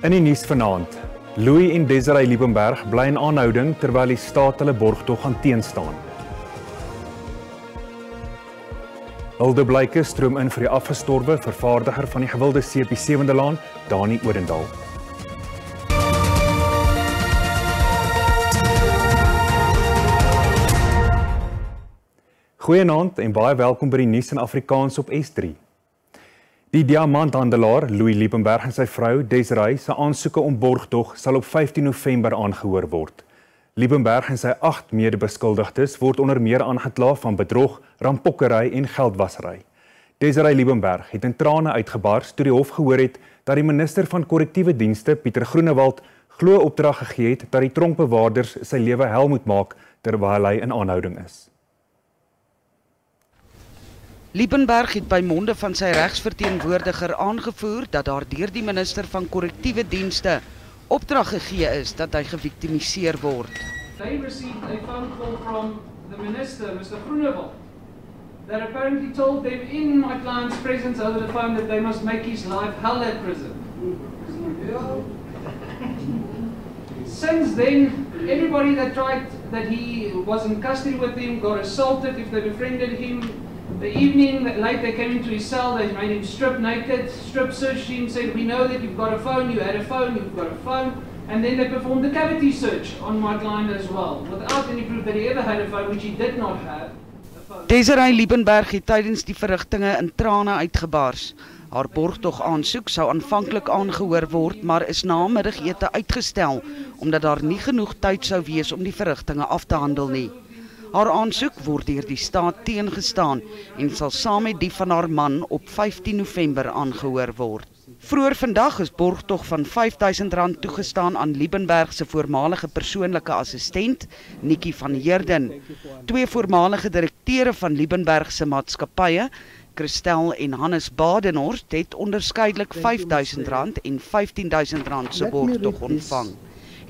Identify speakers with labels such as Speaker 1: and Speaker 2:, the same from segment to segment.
Speaker 1: In die nuus vanaand, Louis en Desiree Liebenberg bly in aanhouding terwyl die staat hulle borgtog gaan teenstaan. Huldeblyke stroom in vir die afgestorwe vervaardiger van die gewilde CP7de laan, Dani Odendaal. Goeienaand en baie welkom by die nuus in Afrikaans op S3. Die diamanthandelaar Louis Liebenberg en sy vrou Desiree se aansoeke om borgtog sal op 15 November aangehoor word. Liebenberg en sy 8 medebeskuldigdes word onder meer aangekla van bedrog, rampokkery en geldwasery. Desiree Liebenberg het in trane uitgebars toe die hof gehoor het dat die minister van korrektiewe dienste, Pieter Groenewald, glo opdrag gegee het dat die tronkbewaarders sy lewe hel moet maak terwyl hy in aanhouding is.
Speaker 2: Liebenberg het by monde van sy regsverteenwoordiger aangevoer dat daar deur die minister van korrektiewe dienste opdrag gegee is dat hy geviktimiseer word.
Speaker 3: They received a phone call from the minister, Mr. Groenewald, that apparently told them in my client's presence over the phone that they must make his life hell at prison. Since then, everybody that tried that he was in custody with him got assaulted if they befriended him. The evening, late, they came into his cell, they made him strip naked, strip searched him, said, we know that you've got a phone, you had a phone, you've got a phone. And then they performed the cavity search on my client as well, without any proof that he ever had a phone, which he did not have.
Speaker 2: Desiree Liebenberg het tydens die verrigtinge in trane uitgebars. Haar borgtog aansoek sou aanvanklik aangehoor word, maar is na middagete uitgestel, omdat daar nie genoeg tyd sou wees om die verrigtinge af te handel nie. Haar aansoek word deur die staat teengestaan en sal saam met die van haar man op 15 November aangehoor word. Vroeër vandag is borgtog van R5.000 toegestaan aan Liebenberg se voormalige persoonlike assistent, Nikki van Heerden. 2 voormalige direkteure van Liebenberg se maatskappye, Christel en Hannes Badenhorst, het onderskeidelik R5.000 en R15.000 se borgtog ontvang.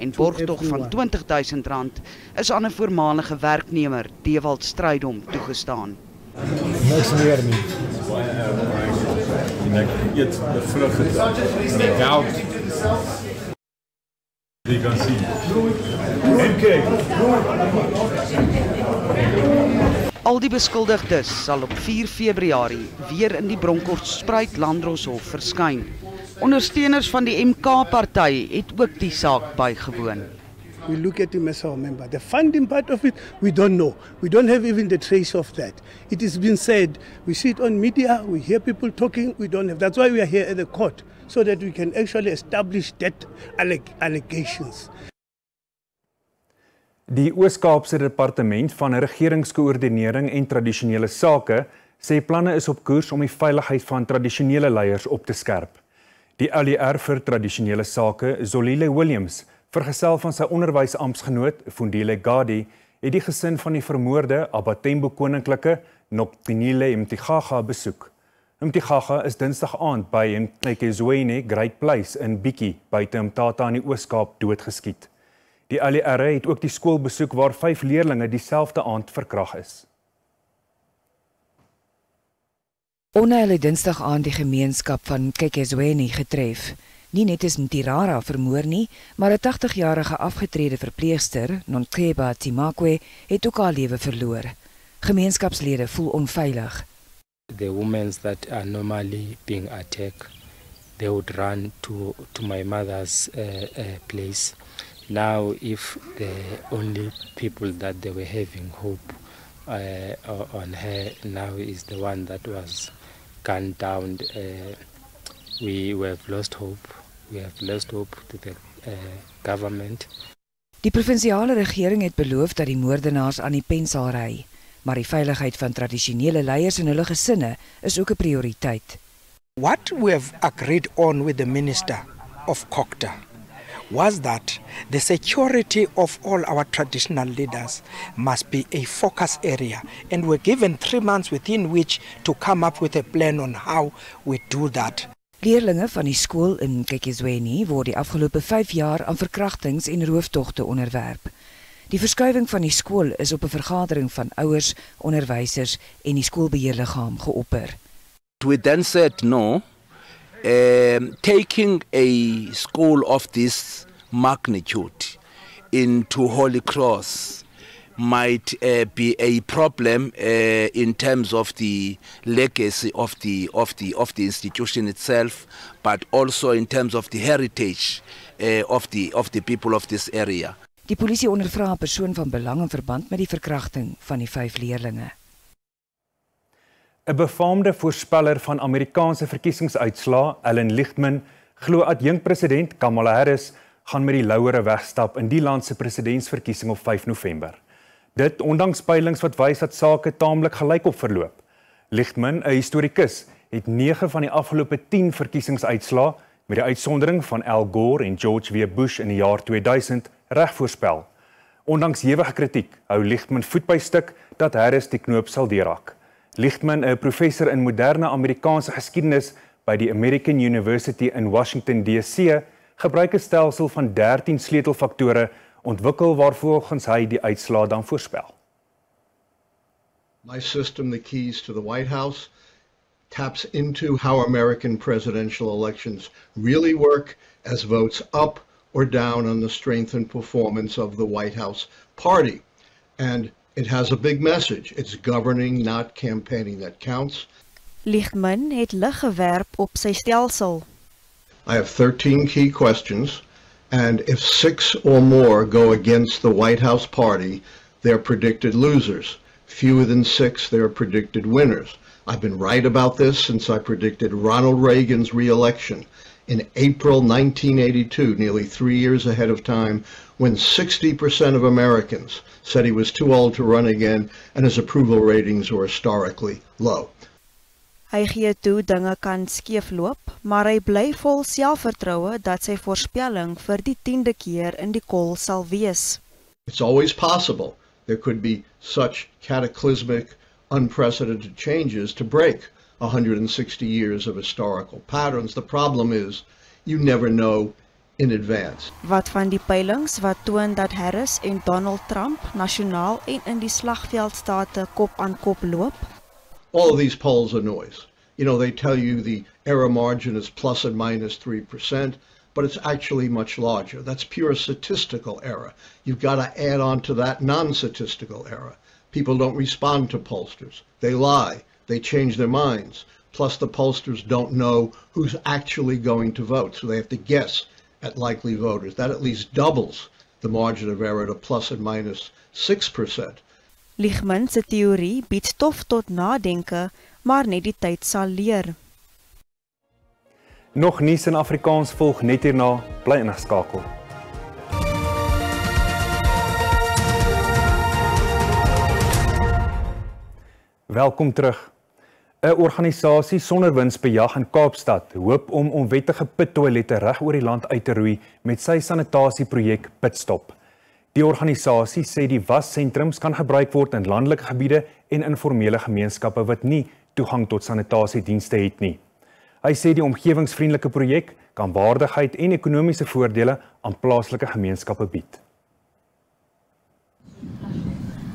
Speaker 2: En borgtog van R20.000 is aan 'n voormalige werknemer, Dewald Strydom, toegestaan.
Speaker 4: Niks meer nie.
Speaker 5: En ek eet bevrug het geld. Jy kan sien.
Speaker 2: Al die beskuldigdes sal op 4 Februarie weer in die Bronkhorstspruit Landdroshof verskyn. Ondersteuners van die MK-party het ook die saak bygewoon.
Speaker 4: We look at him as our member. The funding part of it, we don't know. We don't have even the trace of that. It has been said, we see it on media, we hear people talking, we don't have. That's why we are here at the court, so that we can actually establish that allegations.
Speaker 1: Die Oos-Kaapse Departement van Regeringskoördinering en Tradisionele Sake sê planne is op koers om die veiligheid van tradisionele leiers op te skerp. Die LER vir Tradisionele Sake, Zolile Williams, vergesel van sy onderwysamptsgenoot, Fundile Gadi, het die gesin van die vermoorde Abatembo Koninklike, Noktinile Mtigaga besoek. Mtigaga is Dinsdag aand by Nkekezweni Great Place in Bietjie, buite Mtata in die Oos-Kaap doodgeskiet. Die LER het ook die skool besoek waar 5 leerlinge dieselfde aand verkrag is.
Speaker 6: Onheil het Dinsdag aan die gemeenskap van Nkekezweni getref. Nie net is Ntirara vermoor nie, maar 'n 80-jarige afgetrede verpleegster, Nonkeba Timakwe, het ook haar lewe verloor. Gemeenskapslede voel onveilig.
Speaker 7: The women that are normally being attacked, they would run to my mother's place. Now, if the only people that they were having hope on her now is the one that was gunned down, we have lost hope. We have lost hope to the government.
Speaker 6: Die provinsiale regering het beloof dat die moordenaars aan die pen sal ry, maar die veiligheid van tradisionele leiers en hulle gesinne is ook 'n prioriteit.
Speaker 8: What we have agreed on with the Minister of Oktober was that the security of all our traditional leaders must be a focus area, and we're given 3 months within which to come up with a plan on how we do that.
Speaker 6: Leerlinge van die skool in Nkekezweni word die afgelope 5 jaar aan verkrachtings en rooftogte onderwerp. Die verskuiwing van die skool is op 'n vergadering van ouers, onderwysers en die skoolbeheerliggaam geopper.
Speaker 9: We then said no, taking a school of this magnitude into Holy Cross might be a problem in terms of the legacy of the institution itself, but also in terms of the heritage of the people of this area.
Speaker 6: Die polisie ondervra 'n persoon van belang in verband met die verkrachting van die 5 leerlinge.
Speaker 1: 'n Befaamde voorspeller van Amerikaanse verkiesingsuitslae, Alan Lichtman, glo adjunkpresident Kamala Harris gaan met die lauwere wegstap in die land se presidentsverkiesing op 5 November. Dit ondanks peilings wat wys dat sake taamlik gelykop verloop. Lichtman, 'n historikus, het 9 van die afgelope 10 verkiesingsuitslae met die uitsondering van Al Gore en George W. Bush in die jaar 2000 reg voorspel. Ondanks hewige kritiek hou Lichtman voet by stuk dat Harris die knoop sal deurhak. Lichtman, 'n professor in moderne Amerikaanse geskiedenis by die American University in Washington DC, gebruik 'n stelsel van 13 sleutelfaktore ontwikkel waarvolgens hy die uitslae dan voorspel.
Speaker 10: My system, the keys to the White House, taps into how American presidential elections really work as votes up or down on the strength and performance of the White House party. And it has a big message. It's governing, not campaigning, that counts.
Speaker 11: Lichtman het lig gewerp op sy stelsel.
Speaker 10: I have 13 key questions, and if 6 or more go against the White House party, they're predicted losers. Fewer than 6, they're predicted winners. I've been right about this since I predicted Ronald Reagan's re-election in April 1982, nearly 3 years ahead of time, when 60% of Americans said he was too old to run again and his approval ratings were historically low.
Speaker 11: Hy gee toe dinge kan skeefloop, maar hy bly vol selfvertroue dat sy voorspelling vir die 10de keer in die kol sal wees.
Speaker 10: It's always possible. There could be such cataclysmic, unprecedented changes to break 160 years of historical patterns. The problem is, you never know in advance.
Speaker 11: Wat van die peilings wat toon dat Harris en Donald Trump nasionaal en in die slagveldstate kop aan kop loop?
Speaker 10: All of these polls are noise. You know, they tell you the error margin is plus and minus 3%, but it's actually much larger. That's pure statistical error. You've got to add on to that non-statistical error. People don't respond to pollsters. They lie. They change their minds. Plus the pollsters don't know who's actually going to vote, so they have to guess at likely voters. That at least doubles the margin of error to plus and minus 6%.
Speaker 11: Lichtman se teorie bied stof tot nadenke, maar net die tyd sal leer.
Speaker 1: Nog nuus in Afrikaans volg net hierna, bly ingeskakel. Welkom terug. 'n Organisasie sonder winsbejag in Kaapstad hoop om onwettige pittoilette reg oor die land uit te roei met sy sanitasieprojek Pitstop. Die organisasie sê die wassentrums kan gebruik word in landelike gebiede en informele gemeenskappe wat nie toegang tot sanitasiedienste het nie. Hy sê die omgewingsvriendelike projek kan waardigheid en ekonomiese voordele aan plaaslike gemeenskappe bied.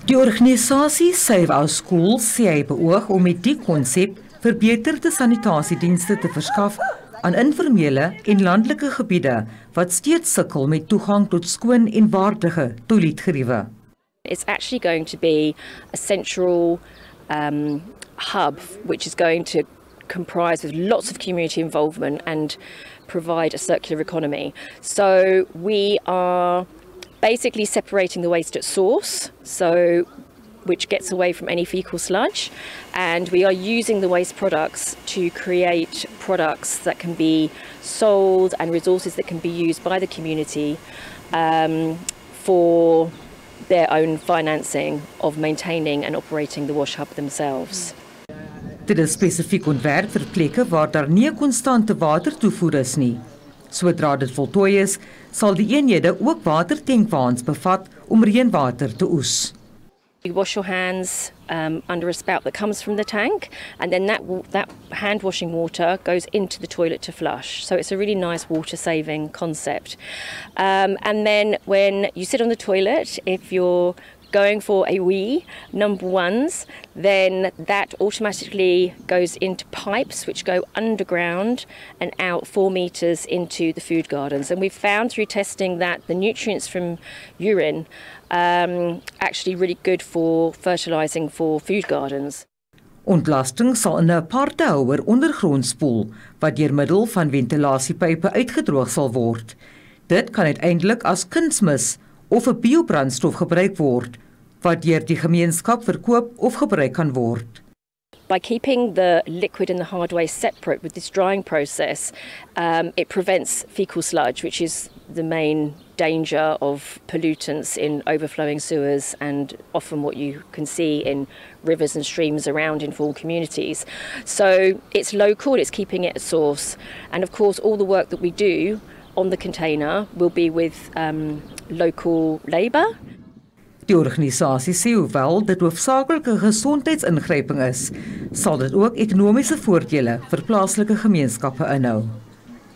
Speaker 12: Die organisasie Save Our Schools sê hy beoog om met die konsep verbeterde sanitasiedienste te verskaf aan informele en landelike gebiede wat steeds sukkel met toegang tot skoon en waardige toiletgeriewe.
Speaker 13: It's actually going to be a central hub which is going to comprise with lots of community involvement and provide a circular economy. So we are basically separating the waste at source, which gets away from any fecal sludge, and we are using the waste products to create products that can be sold and resources that can be used by the community for their own financing of maintaining and operating the wash hub themselves.
Speaker 12: Dit is spesifiek ontwerp vir plekke waar daar nie 'n konstante watertoevoer is nie. Sodra dit voltooi is, sal die eenhede ook watertankwaans bevat om reënwater te oes.
Speaker 13: You wash your hands under a spout that comes from the tank, and then that hand washing water goes into the toilet to flush. So it's a really nice water saving concept. And then when you sit on the toilet, if you're going for a wee, number ones, then that automatically goes into pipes which go underground and out 4 meters into the food gardens. And we've found through testing that the nutrients from urine actually really good for fertilizing for food gardens.
Speaker 12: Ontlasting sal in 'n partehouer ondergrond spoel wat deur middel van ventilasiepype uitgedroog sal word. Dit kan uiteindelik as kunsmis of 'n biobrandstof gebruik word wat deur die gemeenskap verkoop of gebruik kan word.
Speaker 13: By keeping the liquid and the hard waste separate with this drying process, it prevents fecal sludge, which is the main danger of pollutants in overflowing sewers and often what you can see in rivers and streams around in full communities. So it's local, it's keeping it at source. And of course, all the work that we do on the container will be with local labour.
Speaker 12: Die organisasie sê hoewel dit hoofsaaklike gesondheidsingryping is, sal dit ook ekonomiese voordele vir plaaslike gemeenskappe inhou.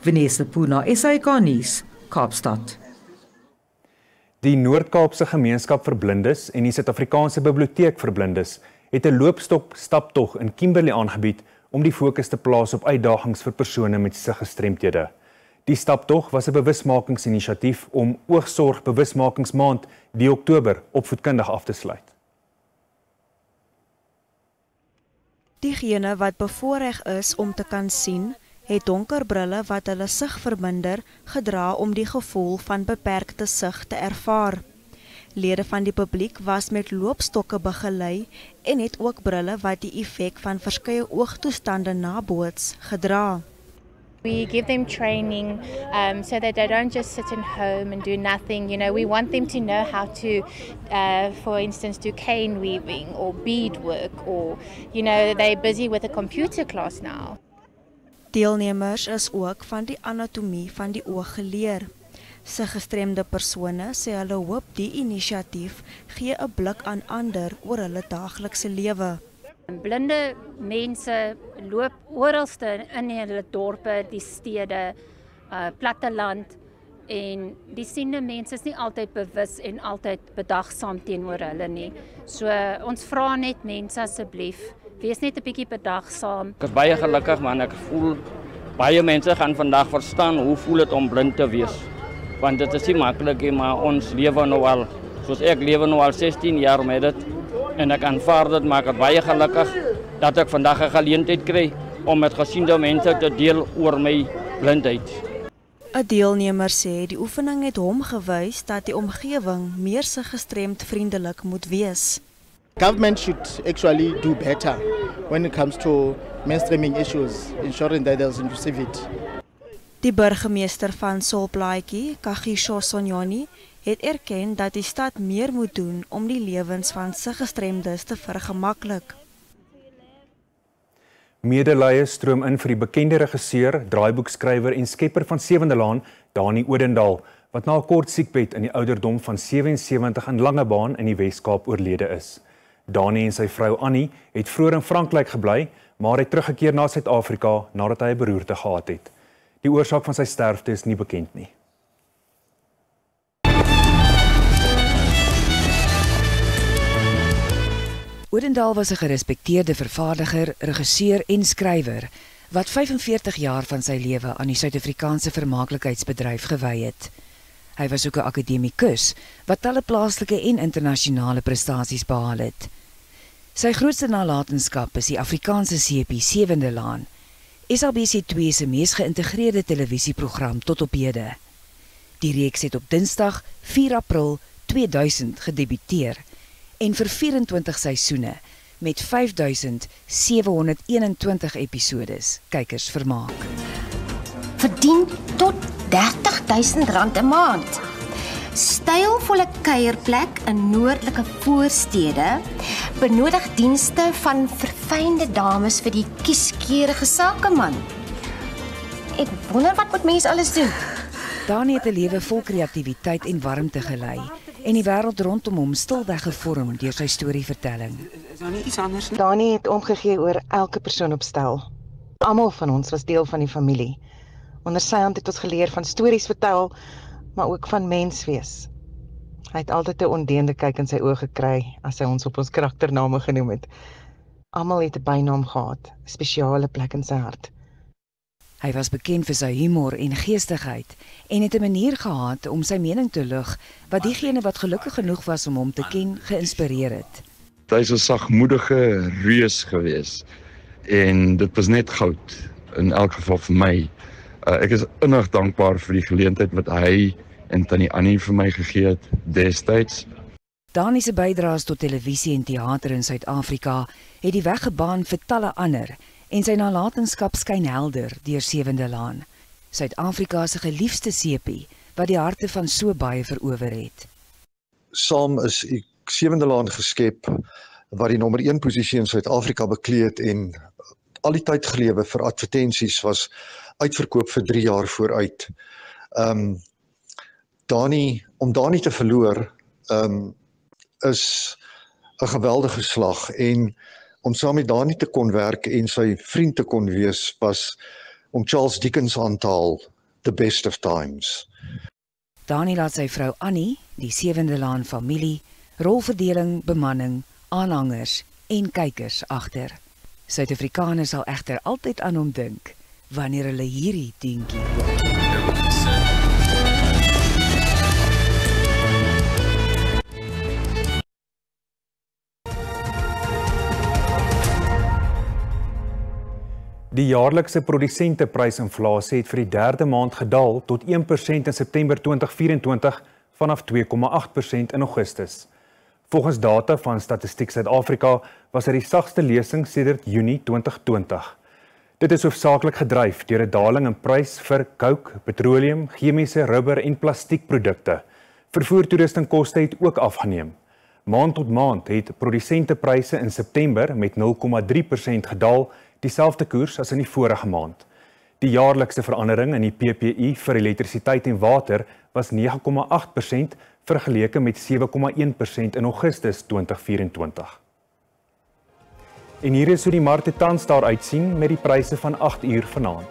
Speaker 12: Vanessa Puna, SABC Nuus, Kaapstad.
Speaker 1: Die Noord-Kaapse Gemeenskap vir Blindes en die Suid-Afrikaanse Biblioteek vir Blindes het 'n loopstap-staptog in Kimberley aangebied om die fokus te plaas op uitdagings vir persone met siggestremthede. Die staptog was 'n bewusmakingsinisiatief om oogsorg bewusmakingsmaand die Oktober opvoedkundig af te sluit.
Speaker 11: Diegene wat bevoorreg is om te kan sien, het donker brille wat hulle sig verminder gedra om die gevoel van beperkte sig te ervaar. Lede van die publiek was met loopstokke begelei en het ook brille wat die effek van verskeie oogtoestande naboots gedra.
Speaker 14: We give them training so that they don't just sit in home and do nothing. You know, we want them to know how to, for instance, do cane weaving or beadwork, or, you know, they're busy with a computer class now.
Speaker 11: Deelnemers is ook van die anatomie van die oog geleer. Siggestremde persone sê hulle hoop die inisiatief gee 'n blik aan ander oor hulle daaglikse lewe.
Speaker 14: Blinde mense loop oralste in hulle dorpe, die stede, platteland, en die siende mense is nie altyd bewus en altyd bedagsaam teenoor hulle nie. So ons vra net mense asseblief, wees net 'n bietjie bedagsaam.
Speaker 15: Ek is baie gelukkig man, ek voel baie mense gaan vandag verstaan hoe voel dit om blind te wees. Want dit is nie maklik nie, maar ons lewe nou al, soos ek lewe nou al 16 jaar met dit. En ek aanvaar dit, maar ek is baie gelukkig dat ek vandag 'n geleentheid kry om met gesiende mense te deel oor my blindheid.
Speaker 11: 'n Deelnemer sê die oefening het hom gewys dat die omgewing meer siggestremd vriendelik moet wees.
Speaker 16: Government should actually do better when it comes to mainstreaming issues, ensuring that there's inclusivity.
Speaker 11: Die burgemeester van Solplaatjie, Kagiso Sonyoni, het erken dat die stad meer moet doen om die lewens van siggestremdes te vergemaklik.
Speaker 1: Medelee stroom in vir die bekende regisseur, draaiboekskrywer en skepper van Sewende Laan, Dani Odendaal, wat na 'n kort siekbed in die ouderdom van 77 in Langebaan in die Wes-Kaap oorlede is. Dani en sy vrou Annie het vroeër in Frankryk gebly, maar het teruggekeer na Suid-Afrika nadat hy 'n beroerte gehad het. Die oorsaak van sy sterfte is nie bekend nie.
Speaker 6: Odendaal was 'n gerespekteerde vervaardiger, regisseur en skrywer wat 45 jaar van sy lewe aan die Suid-Afrikaanse vermaaklikheidsbedryf gewy het. Hy was ook 'n akademikus wat talle plaaslike en internasionale prestasies behaal het. Sy grootste nalatenskap is die Afrikaanse seepie Sewende Laan, SABC 2 se mees geïntegreerde televisieprogram tot op hede. Die reeks het op Dinsdag 4 April 2000 gedebuteer en vir 24 seisoene met 5721 episodes kykers vermaak.
Speaker 17: Verdien tot R30.000 'n maand. Stylvolle kuierplek in noordelike voorstede, benodig dienste van verfynde dames vir die kieskeurige sakeman. Ek wonder wat moet mense alles doen?
Speaker 6: Dani het 'n lewe vol kreatiwiteit en warmte gelei en die wêreld rondom hom stilweg gevorm deur sy storievertelling.
Speaker 18: Is daar nie iets anders nie? Dani het omgegee oor elke persoon op stel. Almal van ons was deel van die familie. Onder sy hand het ons geleer van stories vertel, maar ook van mens wees. Hy het altyd 'n ondeende kyk in sy oë gekry as hy ons op ons karaktername genoem het. Almal het 'n bynaam gehad, 'n spesiale plek in sy hart.
Speaker 6: Hy was bekend vir sy humor en geestigheid en het 'n manier gehad om sy mening te lig wat diegene wat gelukkig genoeg was om hom te ken, geïnspireer het.
Speaker 19: Hy is 'n sagmoedige reus gewees en dit was net goud in elk geval vir my. Ek is innig dankbaar vir die geleentheid wat hy en Tannie Annie vir my gegee het destyds.
Speaker 6: Dani se bydraes tot televisie en teater in Suid-Afrika het die weg gebaan vir talle ander en sy nalatenskap skyn helder deur Sewende Laan. Suid-Afrika se geliefde sepie wat die harte van so baie verower het.
Speaker 20: Saam is Sewende Laan geskep wat die nommer 1 posisie in Suid-Afrika beklee het en al die tyd gelewe vir advertensies was uitverkoop vir 3 jaar vooruit. Om Dani te verloor is 'n geweldige slag en om saam met Dani te kon werk en sy vriend te kon wees was om Charles Dickens aan te haal, the best of times.
Speaker 6: Dani laat sy vrou Annie, die Sewende Laan familie, rolverdeling, bemanning, aanhangers en kykers agter. Suid-Afrikaners sal egter altyd aan hom dink wanneer hulle hierdie dingetjie hoor.
Speaker 1: Die jaarlikse produsenteprysinflasie het vir die 3de maand gedaal tot 1% in September 2024 vanaf 2,8% in Augustus. Volgens data van Statistiek Suid-Afrika was dit die sagste lesing sedert Junie 2020. Dit is hoofsaaklik gedryf deur 'n daling in prys vir coke, petroleum, chemiese, rubber en plastiekprodukte. Vervoertoerustingkoste het ook afgeneem. Maand tot maand het produsentepryse in September met 0,3% gedaal, dieselfde koers as in die vorige maand. Die jaarlikse verandering in die PPI vir elektrisiteit en water was 9,8% vergeleke met 7,1% in Augustus 2024. En hier is hoe die markte tans daar uitsien met die pryse van 8 uur vanaand.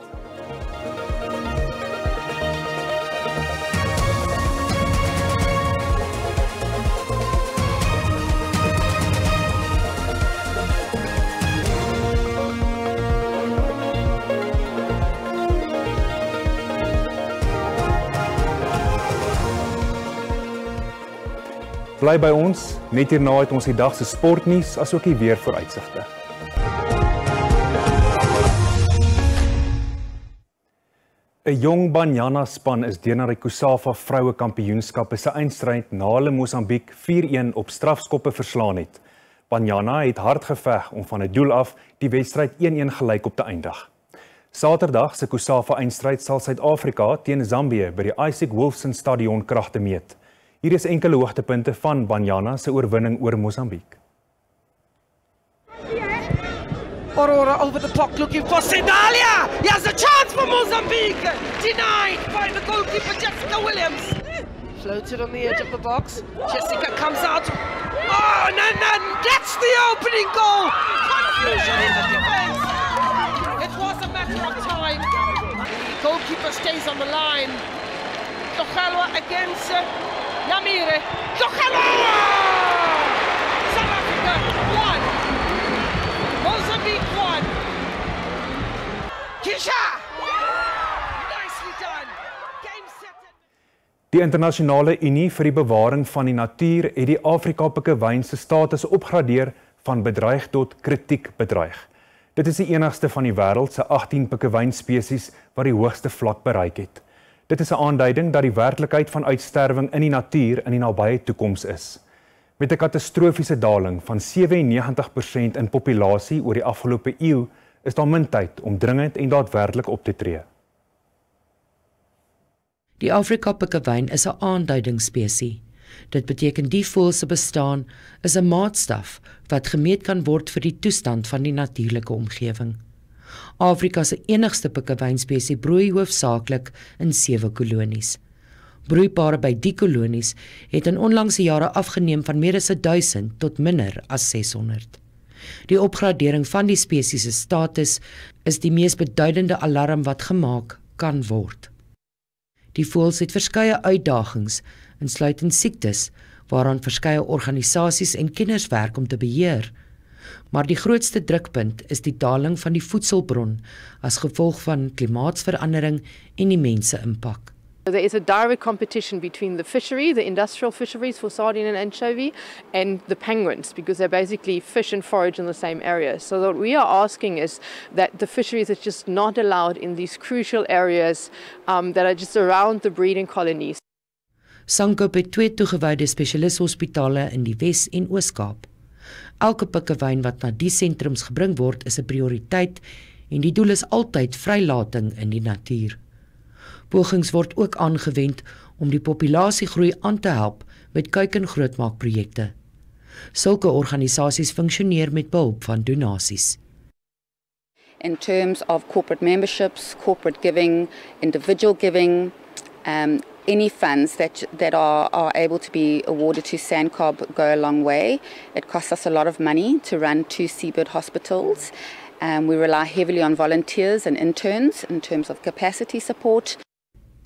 Speaker 1: Bly by ons, net hierna het ons die dag se sportnuus asook die weervooruitsigte. Een jong Banyana span is deur na die COSAFA vroue kampioenskappe se eindstryd na hulle Mosambiek 4-1 op strafskoppe verslaan het. Banyana het hard geveg om van 'n doel af die wedstryd 1-1 gelyk op te eindig. Saterdag se COSAFA eindstryd sal Suid-Afrika teen Zambië by die Isaac Wolfson Stadion kragte meet. Hier is enkele hoogtepunte van Banyana se oorwinning oor Mosambiek.
Speaker 21: Aurora over the puck looking for Sedalia. He has a chance for Mozambique. Denied by the goalkeeper Jessica Williams. Floated on the edge of the box. Jessica comes out. Oh, and then gets the opening goal. Confusion in the defense. It was a matter of time. The goalkeeper stays on the line. Togalwa against Namire. Togalwa! South Africa 1. Mozambique 1. Kisha! Nicely done. Game set.
Speaker 1: Die Internasionale Unie vir die Bewaring van die Natuur het die Afrika-pikkewyn se status opgradeer van bedreig tot kritiek bedreig. Dit is die enigste van die wêreld se 18 pikkewynspesies wat die hoogste vlak bereik het. Dit is 'n aanduiding dat die werklikheid van uitsterwing in die natuur in die nabye toekoms is. Met 'n katastrofiese daling van 97% in populasie oor die afgelope eeu, is daar min tyd om dringend en daadwerklik op te tree.
Speaker 22: Die Afrika-pikkewyn is 'n aanduidingsspesie. Dit beteken die voël se bestaan is 'n maatstaf wat gemeet kan word vir die toestand van die natuurlike omgewing. Afrika se enigste pikkewynspesies broei hoofsaaklik in 7 kolonies. Broeipare by die kolonies het in onlangse jare afgeneem van meer as 1000 tot minder as 600. Die opgradering van die spesies se status is die mees beduidende alarm wat gemaak kan word. Die voëls het verskeie uitdagings, insluitend siektes, waaraan verskeie organisasies en kenners werk om te beheer. Maar die grootste drukpunt is die daling van die voedselbron as gevolg van klimaatsverandering en die mense impak.
Speaker 3: There is a direct competition between the fishery, the industrial fisheries for sardine and anchovy, and the penguins, because they basically fish and forage in the same area. So what we are asking is that the fisheries are just not allowed in these crucial areas that are just around the breeding colonies.
Speaker 22: Sankoop het 2 toegewyde spesialishospitale in die Wes- en Oos-Kaap. Elke pikkewyn wat na die sentrums gebring word is 'n prioriteit en die doel is altyd vrylating in die natuur. Pogings word ook aangewend om die populasiegroei aan te help met kyk- en grootmaakprojekte. Sulke organisasies funksioneer met behulp van donasies.
Speaker 5: In terms of corporate memberships, corporate giving, individual giving, any funds that are able to be awarded to SANCOB go a long way. It costs us a lot of money to run 2 seabird hospitals. We rely heavily on volunteers and interns in terms of capacity support.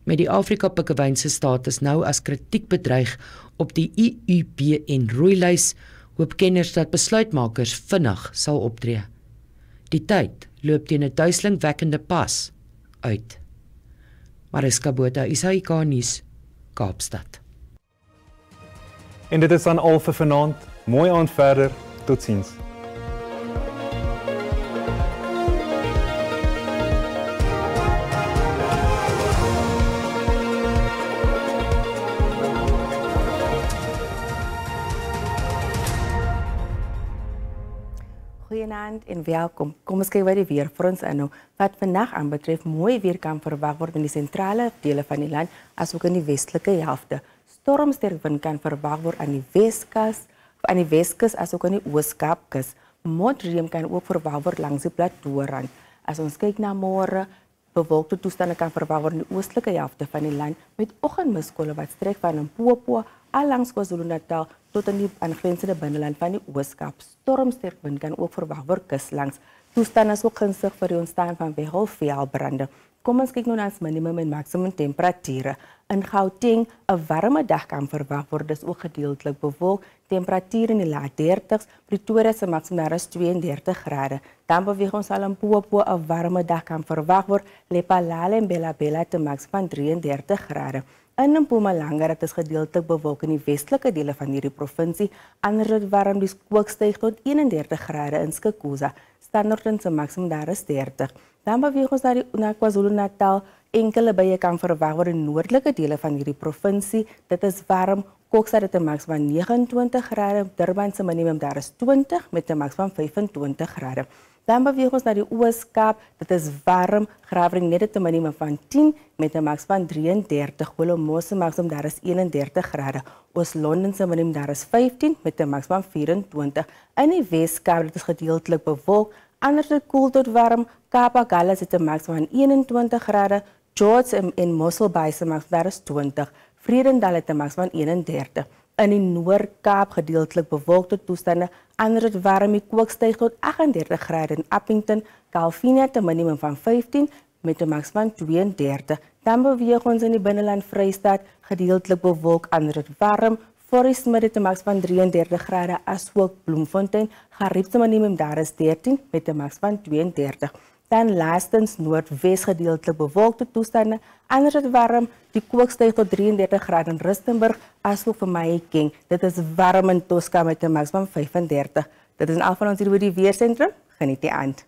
Speaker 22: Met die Afrika pikkewyn se status nou as kritiek bedreig op die IUPN-rooilys, hoop kenners dat besluitmakers vinnig sal optree. Die tyd loop teen 'n duiselingwekkende pas uit. Mariska Botha, Afrikaans Nuus, Kaapstad.
Speaker 1: En dit is dan al vir vanaand. Mooi aand verder. Totsiens.
Speaker 23: Goeienaand en welkom. Kom ons kyk wat die weer vir ons inhou. Wat vandag aanbetref, mooi weer kan verwag word in die sentrale dele van die land, asook in die westelike helfte. Stormsterk wind kan verwag word aan die Weskus, asook aan die Oos-Kaapkus. Motregen kan ook verwag word langs die plateaurand. As ons kyk na môre, bewolkte toestande kan verwag word in die oostelike helfte van die land, met oggendmiskolle wat strek van Limpopo al langs KwaZulu-Natal tot in die aangrensende binneland van die Oos-Kaap. Stormsterk wind kan ook verwag word kuslangs. Toestande is ook gunstig vir die ontstaan van weggolfveelbrande. Kom ons kyk nou na ons minimum en maksimum temperature. In Gauteng, 'n warme dag kan verwag word, dis ook gedeeltelik bewolk. Temperatuur in die laat 30s, Pretoria se maksimum daar is 32 grade. Dan beweeg ons al Limpopo, 'n warme dag kan verwag word. Lephalale en Bela-Bela te maks van 33 grade. In Mpumalanga dit is gedeeltelik bewolk in die westelike dele van hierdie provinsie. Anders dit warm, die kook styg tot 31 grade in Skukuza. Standaard se maksimum daar is 30. Dan beweeg ons na KwaZulu-Natal. Enkele buie kan verwag word in noordelike dele van hierdie provinsie. Dit is warm. Kokstad het 'n maks van 29 grade. Durban se minimum daar is 20 met 'n maks van 25 grade. Dan beweeg ons na die Oos-Kaap. Dit is warm. Gravering net het 'n minimum van 10 met 'n maks van 33. Willowmore se maksimum daar is 31 grade. Oos-London se minimum daar is 15 met 'n maks van 24. In die Wes-Kaap dit is gedeeltelik bewolk. Anders dit koel tot warm. Kaapagala het 'n maks van 21 grade. George en Mossel Bay se maks daar is 20. Vredendal het 'n maks van 31. In die Noord-Kaap gedeeltelik bewolkte toestande, anders dit warm, die kook styg tot 38 grade in Appington, Calvinia het 'n minimum van 15 met 'n maks van 32. Dan beweeg ons in die binneland Vrystaat gedeeltelik bewolk, anders dit warm, Forest met 'n maks van 33 grade, asook Bloemfontein, Gariep se minimum daar is 13 met 'n maks van 32. Dan laastens Noordwes gedeeltelik bewolkte toestande, anders dit warm, die kook styg tot 33 grade in Rustenburg, asook vir Mahikeng. Dit is warm in Tosca met 'n maks van 35. Dit is al van ons hier by die weersentrum. Geniet die aand.